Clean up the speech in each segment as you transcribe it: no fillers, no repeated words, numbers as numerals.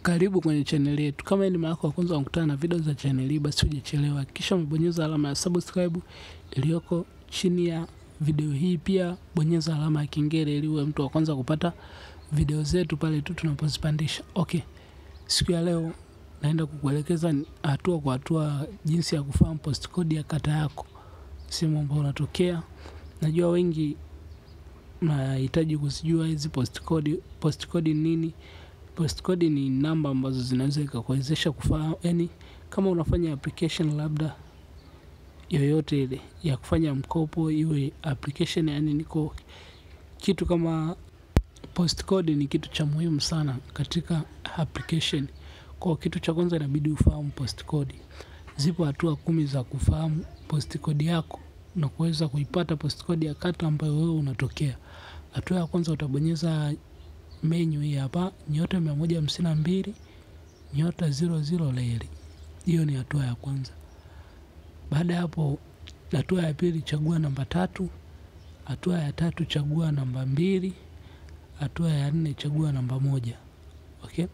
Karibu kwenye channel yetu. Kama ni mara yako ya kwanza unakutana na video za channel hii, basi hujachelewa. Kisha umebonyeza alama ya subscribe iliyoko chini ya video hii. Pia bonyeza alama ya kengele ili uwe mtu wa kwanza kupata video zetu pale tu tunapozipandisha. Okay. Siku ya leo naenda kukuelekeza hatua kwa hatua jinsi ya kufahamu postcode ya kata yako, sehemu ambayo unatokea. Najua wengi mnahitaji kuzijua hizi postcode. Postcode ni nini? Postcode ni namba ambazo zinaweza kukuwezesha kufahamu, yani kama unafanya application labda yoyote ile ya kufanya mkopo, iwe application, yani niko kitu kama postcode ni kitu cha muhimu sana katika application. Kwa kitu cha kwanza inabidi ufahamu postcode. Zipo hatua 10 za kufahamu postcode yako na kuweza kuipata postcode ya kata ambayo wewe unatokea. Hatua ya kwanza utabonyeza menu hii hapa, *152 *00 leli. Hiyo ni hatua ya kwanza. Baada ya hapo, hatua ya pili chagua namba 3, hatua ya 3 chagua namba 2, hatua ya 4 chagua namba 1. Okay?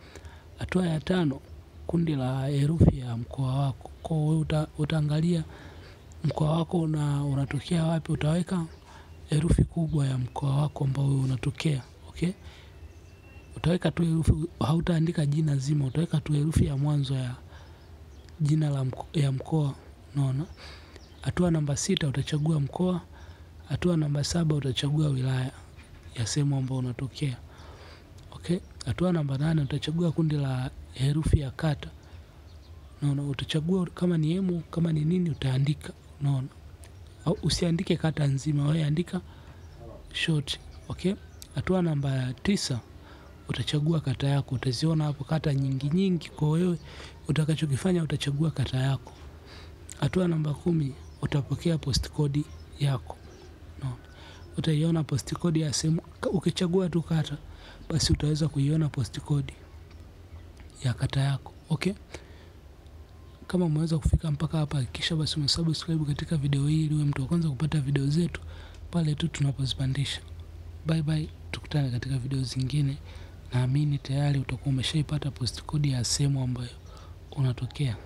Hatua ya 5 kundi la herufi ya mkoa wako. Kwa hiyo utaangalia mkoa wako na unatokea wapi, utaweka herufi kubwa ya mkoa wako ambao unatokea. Okay? Utaweka tu herufi, hautaandika jina zima, utaweka tu herufi ya mwanzo ya jina ya mkoa, unaona? Hatua namba 6 utachagua mkoa, hatua namba 7 utachagua wilaya ya sehemu ambayo unatokea. Okay? Hatua namba 8 utachagua kundi la herufi ya kata. Unaona, utachagua kama ni emu, kama ni nini utaandika, unaona? Au usiandike kata nzima, wewe andika short. Okay? Hatua namba 9 utachagua kata yako. Utaziona hapo kata nyingi, kwa wewe utakachokifanya utachagua kata yako. Hatua namba 10 utapokea postcode yako. No. Utaiona postcode ya sehemu. Ukichagua tu kata, basi utaweza kuiona postcode ya kata yako. Okay? Kama umeweza kufika mpaka hapa, kisha basi umesubscribe katika video hii ili uwe mtu wa kwanza kupata video zetu pale tu tunapozipandisha. Bye bye, tukutane katika video zingine. Naamini tayari utakuwa umeshaipata postcode ya sehemu ambayo unatokea.